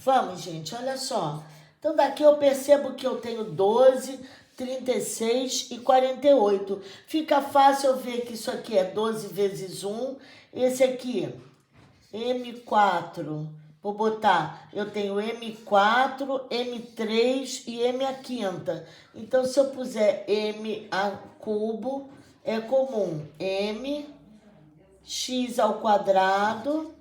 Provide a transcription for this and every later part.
Vamos, gente, olha só. Então, daqui eu percebo que eu tenho 12, 36 e 48. Fica fácil eu ver que isso aqui é 12 vezes 1. Esse aqui, M4. Vou botar, eu tenho M4, M3 e M a quinta. Então, se eu puser M a cubo, é comum. M, x ao quadrado.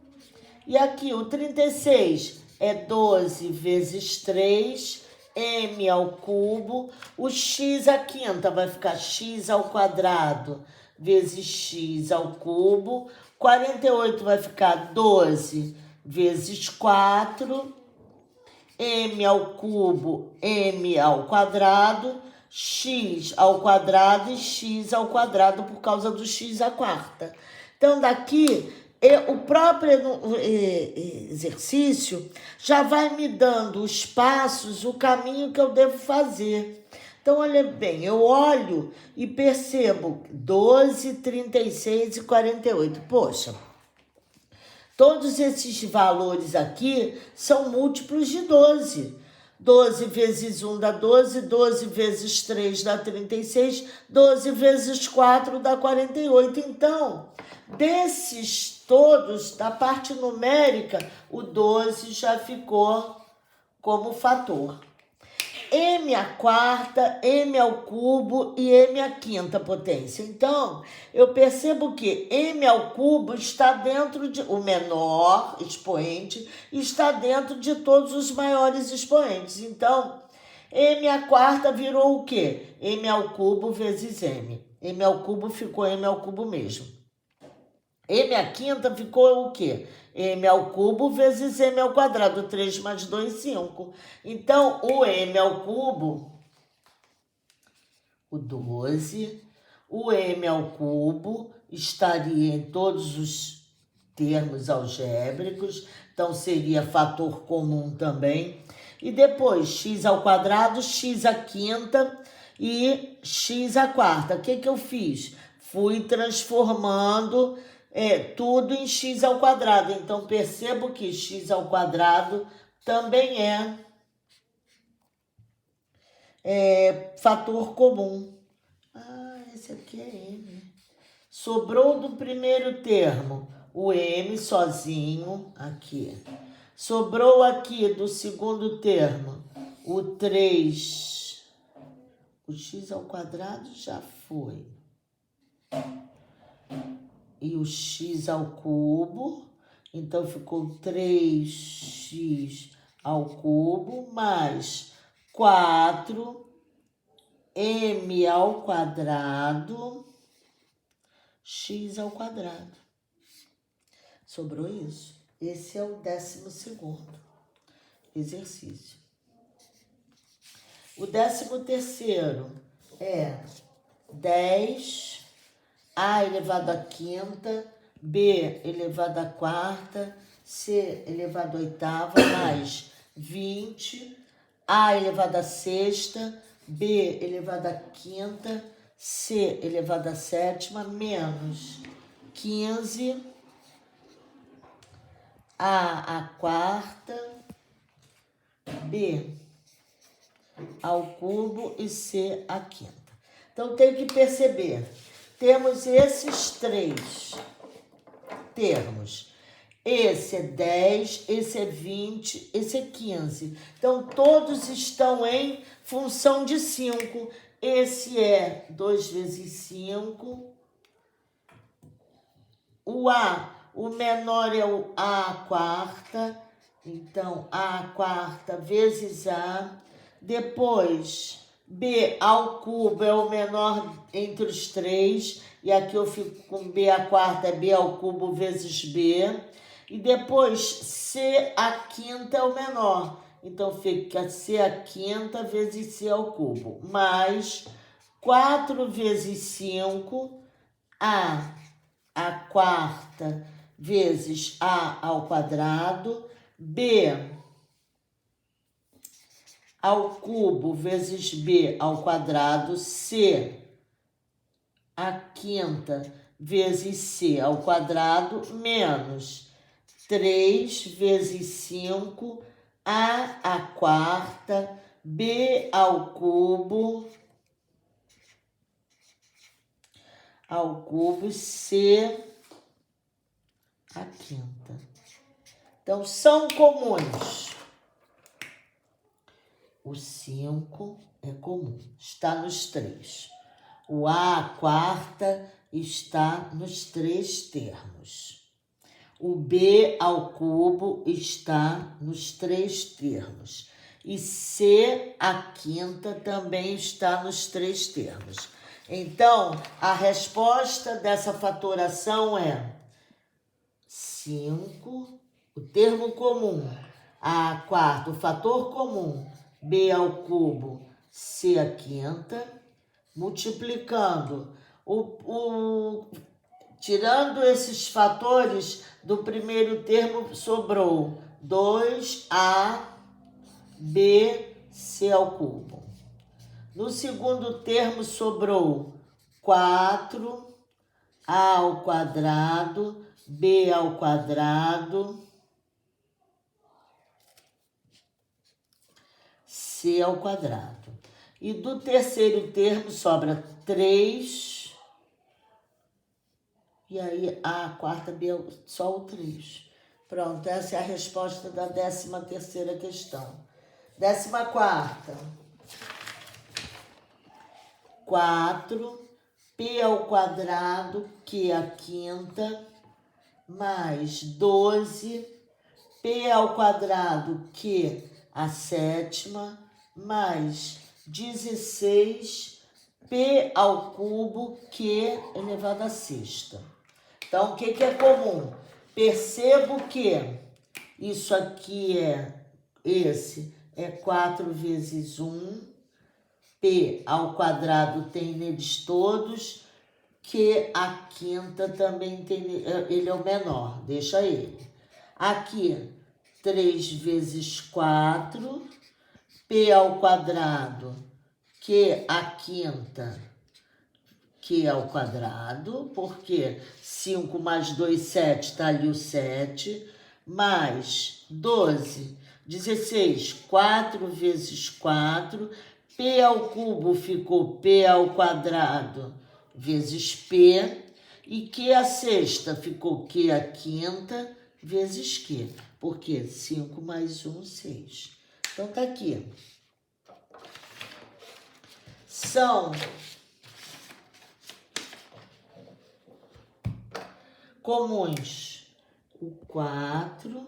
E aqui, o 36 é 12 vezes 3, M ao cubo. O x à quinta vai ficar x ao quadrado vezes x ao cubo. 48 vai ficar 12 vezes 4, m ao cubo, m ao quadrado, x ao quadrado e x ao quadrado por causa do x à quarta. Então, daqui, o próprio exercício já vai me dando os passos, o caminho que eu devo fazer. Então, olha bem, eu olho e percebo 12, 36 e 48. Poxa, todos esses valores aqui são múltiplos de 12. 12 vezes 1 dá 12, 12 vezes 3 dá 36, 12 vezes 4 dá 48. Então, desses todos, da parte numérica, o 12 já ficou como fator. M à quarta, M ao cubo e M à quinta potência. Então, eu percebo que M ao cubo está dentro de... O menor expoente está dentro de todos os maiores expoentes. Então, M à quarta virou o quê? M ao cubo vezes M. M ao cubo ficou M ao cubo mesmo. M à quinta ficou o quê? M ao cubo vezes M ao quadrado. 3 mais 2, 5. Então, o M ao cubo, o 12, o M ao cubo estaria em todos os termos algébricos. Então, seria fator comum também. E depois, x ao quadrado, x à quinta e x à quarta. O que eu fiz? Fui transformando... tudo em x ao quadrado. Então, percebo que x ao quadrado também é fator comum. Ah, esse aqui é m. Sobrou do primeiro termo o m sozinho, aqui. Sobrou aqui do segundo termo o 3. O x ao quadrado já foi. E o x ao cubo, então ficou 3x ao cubo mais 4m ao quadrado, x ao quadrado. Sobrou isso. Esse é o 12º exercício. O 13º é 10... A elevado à quinta, B elevado à quarta, C elevado à oitava, mais 20, A elevado à sexta, B elevado à quinta, C elevado à sétima, menos 15, A à quarta, B ao cubo e C à quinta. Então, tem que perceber... Temos esses 3 termos. Esse é 10, esse é 20, esse é 15. Então, todos estão em função de 5. Esse é 2 vezes 5. O A, o menor é o A à quarta. Então, A à quarta vezes A. Depois... B ao cubo é o menor entre os 3. E aqui eu fico com B à quarta, é B ao cubo vezes B. E depois C à quinta é o menor. Então fica C à quinta vezes C ao cubo. Mais 4 vezes 5, A à quarta vezes A ao quadrado. B ao cubo vezes B ao quadrado, C à quinta vezes C ao quadrado, menos 3 vezes 5 A à quarta, B ao cubo, C à quinta. Então, são comuns. O 5 é comum, está nos 3. O A à quarta está nos 3 termos. O B ao cubo está nos 3 termos. E C à quinta também está nos 3 termos. Então, a resposta dessa fatoração é 5, o termo comum, A à quarta, o fator comum, B ao cubo, C à quinta, multiplicando tirando esses fatores do primeiro termo, sobrou 2AB, C ao cubo. No segundo termo, sobrou 4A ao quadrado, B ao quadrado, C ao quadrado. E do terceiro termo, sobra 3. E aí, A quarta, B, só o 3. Pronto, essa é a resposta da 13ª questão. 14ª. 4, P ao quadrado, Q à quinta, mais 12, P ao quadrado, Q à sétima, mais 16, P ao cubo, Q elevado à sexta. Então, o que é comum? Percebo que isso aqui esse é 4 vezes 1, P ao quadrado tem neles todos, Q à quinta também tem, ele é o menor, deixa ele. Aqui, 3 vezes 4, P ao quadrado, Q à quinta, Q ao quadrado, porque 5 mais 2, 7, está ali o 7, mais 12, 16, 4 vezes 4, P ao cubo ficou P ao quadrado vezes P, e Q à sexta ficou Q à quinta vezes Q, porque 5 mais 1, 6. Então, tá aqui. São comuns. O 4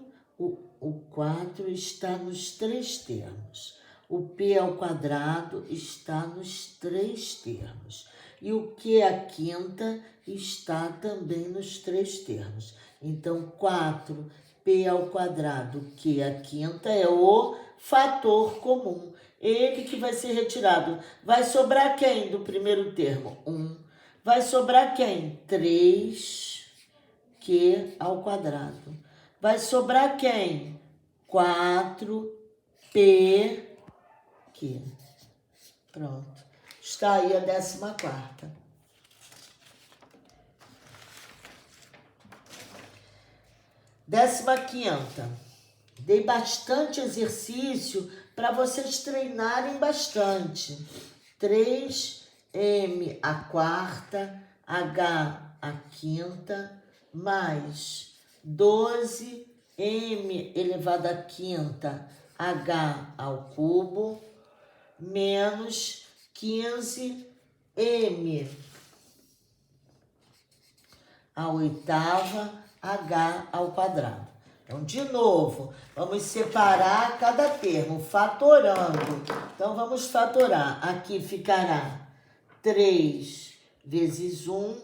está nos 3 termos. O P ao quadrado está nos 3 termos. E o Q à quinta está também nos 3 termos. Então, 4P ao quadrado, Q à quinta é o fator comum. Ele que vai ser retirado. Vai sobrar quem do primeiro termo? 1. Vai sobrar quem? 3Q ao quadrado. Vai sobrar quem? 4P Q. Pronto. Está aí a 14ª. 15ª. Dei bastante exercício para vocês treinarem bastante. 3M à quarta, H à quinta, mais 12M elevado à quinta, H ao cubo, menos 15M à oitava, H ao quadrado. Então, de novo, vamos separar cada termo, fatorando. Então, vamos fatorar. Aqui ficará 3 vezes 1,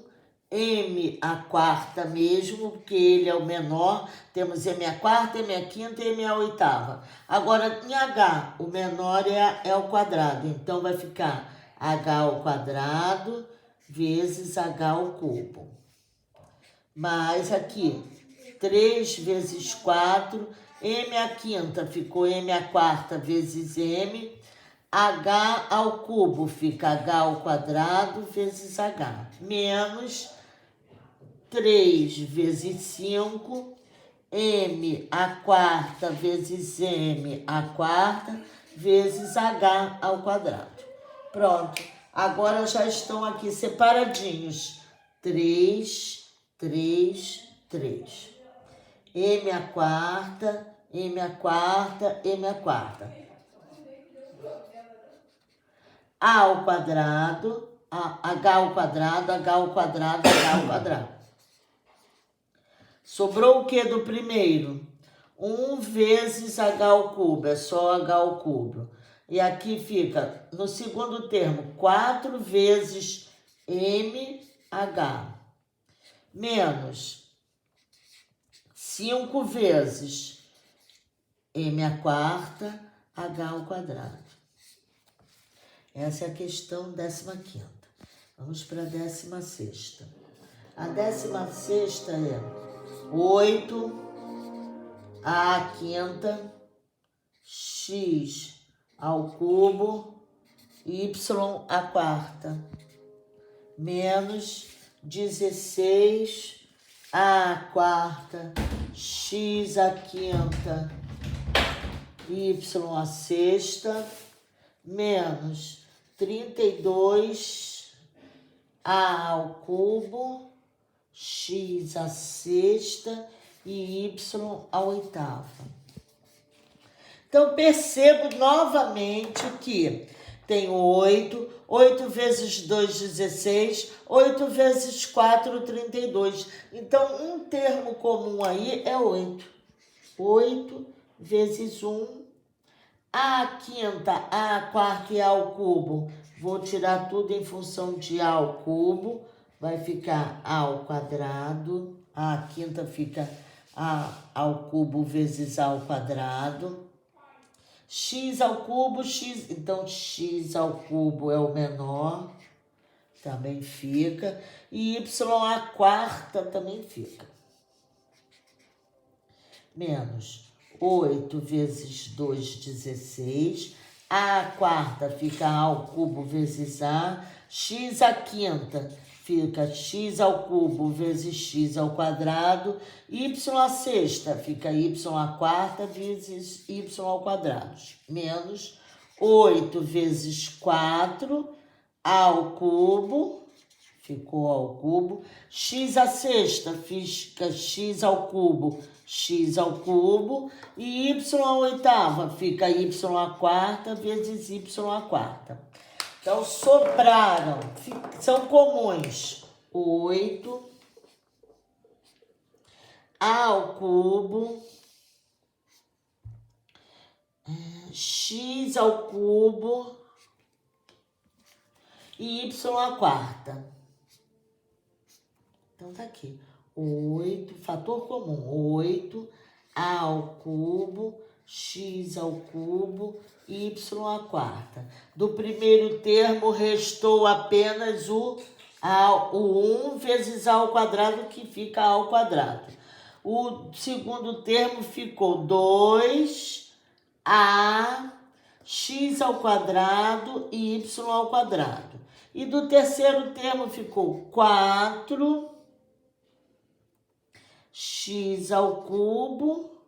M à quarta mesmo, porque ele é o menor. Temos M à quarta, M à quinta e M à oitava. Agora, em H, o menor é ao quadrado. Então, vai ficar H ao quadrado vezes H ao cubo. Mais aqui, 3 vezes 4, M à quinta ficou M à quarta vezes M, H ao cubo fica H ao quadrado vezes H, menos 3 vezes 5, m à quarta vezes m à quarta vezes h ao quadrado. Pronto. Agora já estão aqui separadinhos. 3, 3, 3. M à quarta, M à quarta, M à quarta. A ao quadrado, H ao quadrado, H ao quadrado, H ao quadrado. Sobrou o que do primeiro? 1 vezes H ao cubo, é só H ao cubo. E aqui fica, no segundo termo, 4 vezes MH. Menos 5 vezes M à quarta, H ao quadrado. Essa é a questão 15ª. Vamos para a 16ª. A 16ª é 8 à quinta, x ao cubo, y à quarta, menos 16 à quarta, x à quinta, y à sexta, menos 32 a ao cubo, x à sexta e y à oitava. Então, percebo novamente que tem 8, 8 vezes 2, 16, 8 vezes 4, 32. Então, um termo comum aí é 8. 8 vezes 1, a quinta, a quarta e a ao cubo. Vou tirar tudo em função de a ao cubo. Vai ficar a ao quadrado. A quinta fica a ao cubo vezes a ao quadrado. X ao cubo, x. Então, x ao cubo é o menor. Também fica. E y à quarta também fica. Menos 8 vezes 2, 16. A quarta fica a ao cubo vezes a. X à quinta fica x ao cubo vezes x ao quadrado. Y à sexta fica y à quarta vezes y ao quadrado. Menos 8 vezes 4 ao cubo. Ficou ao cubo. X à sexta fica x ao cubo e y à oitava fica y à quarta vezes y à quarta. Então, sobraram, são comuns, 8 ao cubo, x ao cubo e y à quarta. Então, tá aqui. 8, fator comum, 8 ao cubo, x ao cubo, y à quarta. Do primeiro termo, restou apenas o 1 vezes a ao quadrado, que fica a ao quadrado. O segundo termo ficou 2a x ao quadrado e y ao quadrado. E do terceiro termo ficou 4 x ao cubo,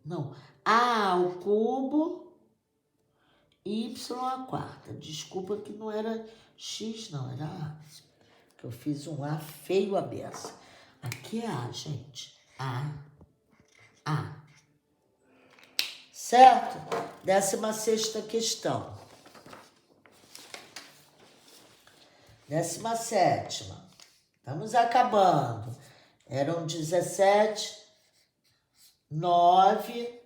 não, a ao cubo, y à quarta. Desculpa que não era x, não, era a. Que eu fiz um a feio a beça. Aqui é a, gente. A. Certo? 16ª questão. 17ª. Estamos acabando. Eram 17, 9,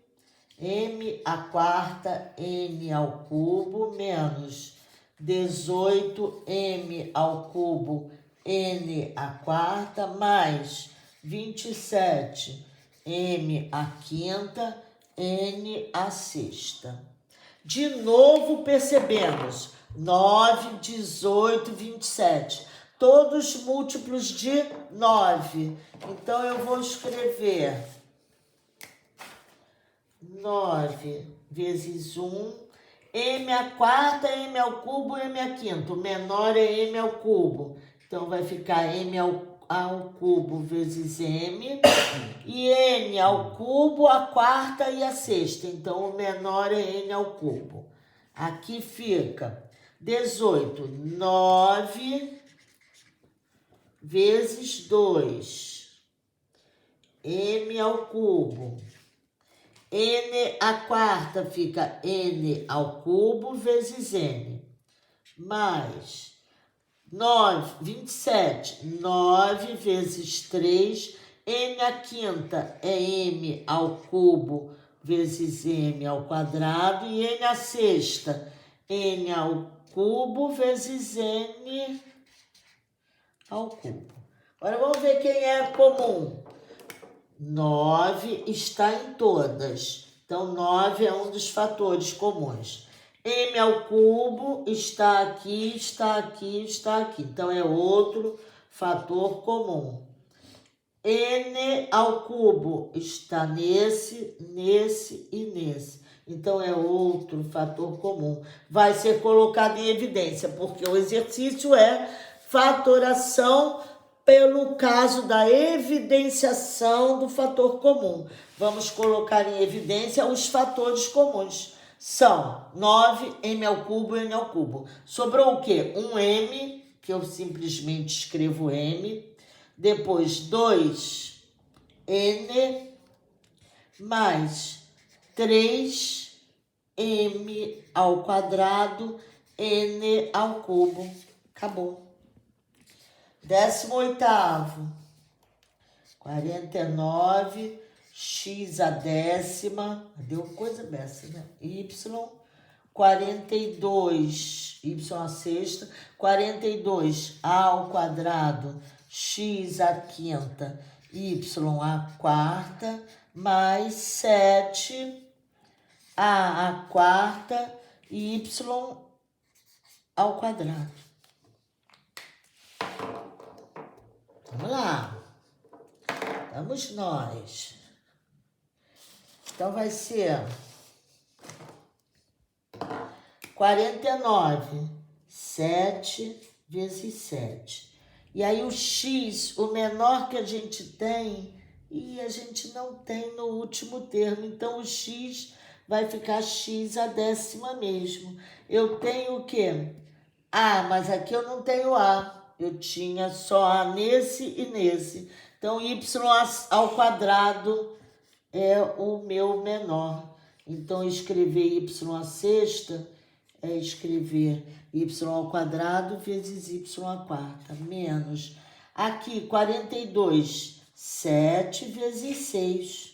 m à quarta, n ao cubo, menos 18, m ao cubo, n à quarta, mais 27, m à quinta, n à sexta. De novo percebemos 9, 18, 27. Todos múltiplos de 9. Então, eu vou escrever 9 vezes 1, m à quarta, m ao cubo, m à quinta. O menor é m ao cubo. Então, vai ficar m ao ao cubo vezes m, e n ao cubo, a quarta e a sexta. Então, o menor é n ao cubo. Aqui fica 18, 9 vezes 2, m ao cubo. N, a quarta fica n ao cubo vezes n, mais 27, 9 vezes 3, n a quinta é m ao cubo vezes m ao quadrado, e n a sexta, n ao cubo vezes n ao cubo. Agora vamos ver quem é comum. 9 está em todas. Então, 9 é um dos fatores comuns. M ao cubo está aqui, está aqui, está aqui. Então, é outro fator comum. N ao cubo está nesse, nesse e nesse. Então, é outro fator comum. Vai ser colocado em evidência, porque o exercício é fatoração pelo caso da evidenciação do fator comum. Vamos colocar em evidência os fatores comuns. São 9, m ao cubo, n ao cubo. Sobrou o quê? Um m, que eu simplesmente escrevo m. Depois 2, n, mais 3, m ao quadrado, n ao cubo. Acabou. 18º, 49, x a décima, deu coisa dessa, né? Y, 42, y a sexta, 42, a ao quadrado, x a quinta, y a quarta, mais 7, a quarta, y ao quadrado. Vamos lá. Vamos nós. Então, vai ser 49, 7 vezes 7. E aí, o x, o menor que a gente tem, e a gente não tem no último termo. Então, o x vai ficar x a décima mesmo. Eu tenho o quê? A, mas aqui eu não tenho A. Eu tinha só A nesse e nesse. Então, y ao quadrado é o meu menor. Então, escrever y a sexta é escrever y ao quadrado vezes y à quarta, menos. Aqui, 42, 7 vezes 6.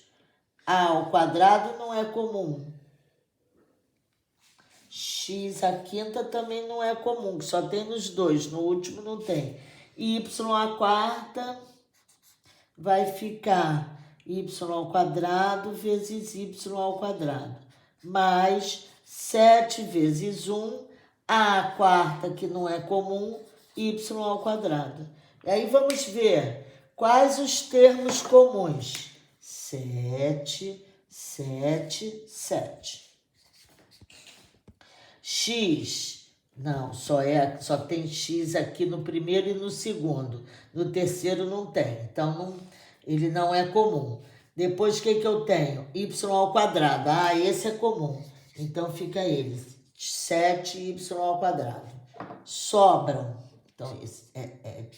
A ao quadrado não é comum. X a quinta também não é comum, só tem nos dois, no último não tem. Y a quarta vai ficar y ao quadrado vezes y ao quadrado, mais 7 vezes 1, a quarta, que não é comum, y ao quadrado. E aí vamos ver quais os termos comuns. 7, 7, 7. X, não, só tem x aqui no primeiro e no segundo. No terceiro não tem, então ele não é comum. Depois, o que eu tenho? Y ao quadrado. Ah, esse é comum. Então, fica ele, 7y ao quadrado. Sobram, então,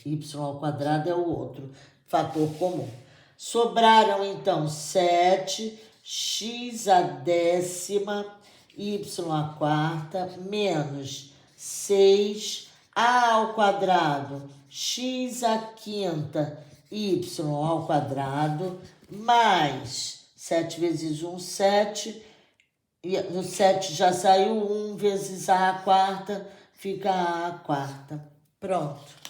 y ao quadrado é o outro fator comum. Sobraram, então, 7, x a décima, y à quarta, menos 6, a ao quadrado, x à quinta, y ao quadrado, mais 7 vezes 1, 7, e no 7 já saiu 1 vezes a à quarta, fica a à quarta. Pronto.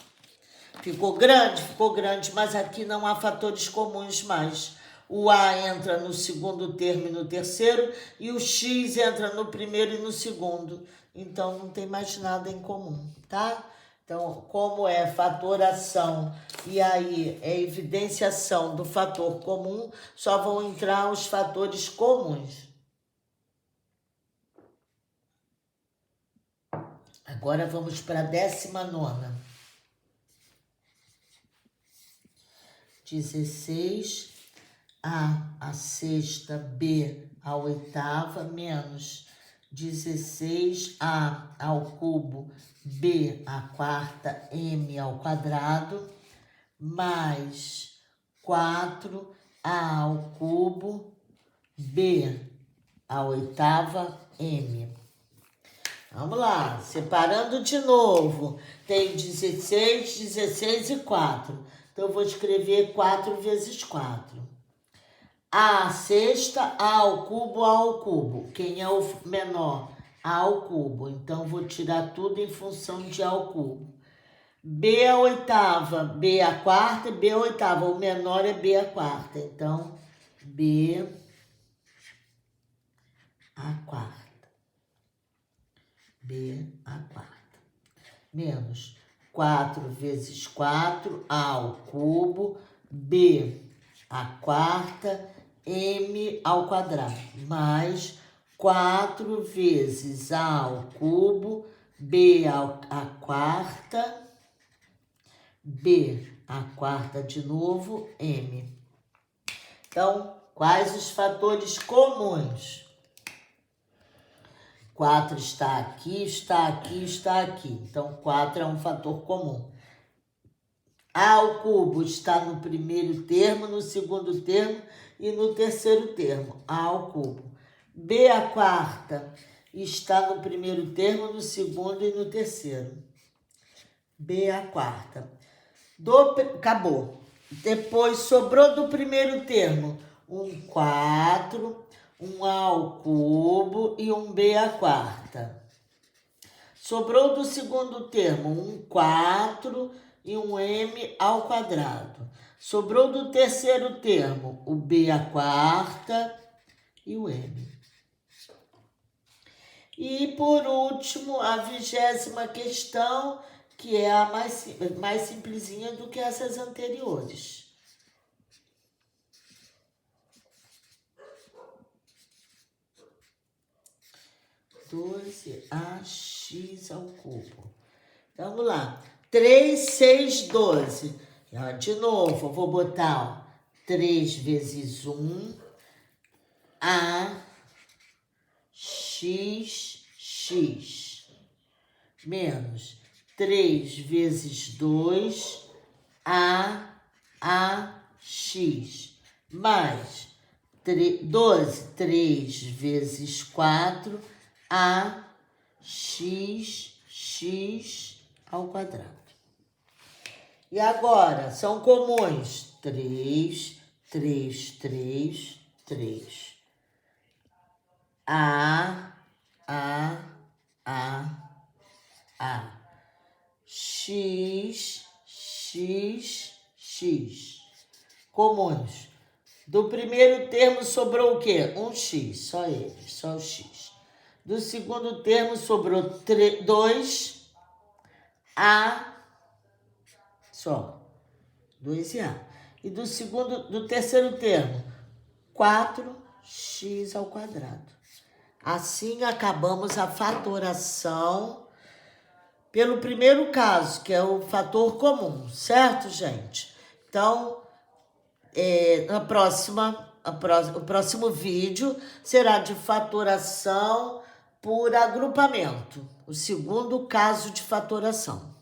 Ficou grande, mas aqui não há fatores comuns mais. O A entra no segundo termo e no terceiro, e o X entra no primeiro e no segundo. Então, não tem mais nada em comum, tá? Então, como é fatoração e aí é evidenciação do fator comum, só vão entrar os fatores comuns. Agora, vamos para a 19ª. 16, a sexta, B a oitava, menos 16A ao cubo, B a quarta, M ao quadrado, mais 4A ao cubo, B a oitava, M. Vamos lá, separando de novo. Tem 16, 16 e 4. Então, eu vou escrever 4 vezes 4. A sexta, A ao cubo, A ao cubo. Quem é o menor? A ao cubo. Então, vou tirar tudo em função de A ao cubo. B a oitava, B a quarta, B a oitava. O menor é B a quarta. Então, B a quarta. B a quarta. Menos 4 vezes 4, A ao cubo, B a quarta, M ao quadrado, mais 4 vezes A ao cubo, B a quarta, B a quarta de novo, M. Então, quais os fatores comuns? 4 está aqui, está aqui, está aqui. Então, 4 é um fator comum. A ao cubo está no primeiro termo, no segundo termo e no terceiro termo. A ao cubo. B a quarta está no primeiro termo, no segundo e no terceiro. B a quarta. Acabou. Depois sobrou do primeiro termo um 4, um A ao cubo e um B a quarta. Sobrou do segundo termo um 4 e um M ao quadrado. Sobrou do terceiro termo o B a quarta e o M. E, por último, a 20ª questão, que é a mais simplesinha do que essas anteriores. 12ax ao cubo. Então, vamos lá. 3, 6, 12. De novo, eu vou botar 3 vezes 1, a x, menos 3 vezes 2, x, mais 12, 3 vezes 4, x ao quadrado. E agora, são comuns 3, 3, 3, 3. A, x, comuns. Do primeiro termo sobrou o quê? Um x, só ele, só o x. Do segundo termo sobrou 2, A, só, 2 e A. E do terceiro termo, 4x ao quadrado. Assim, acabamos a fatoração pelo primeiro caso, que é o fator comum, certo, gente? Então, o próximo vídeo será de fatoração por agrupamento, o segundo caso de fatoração.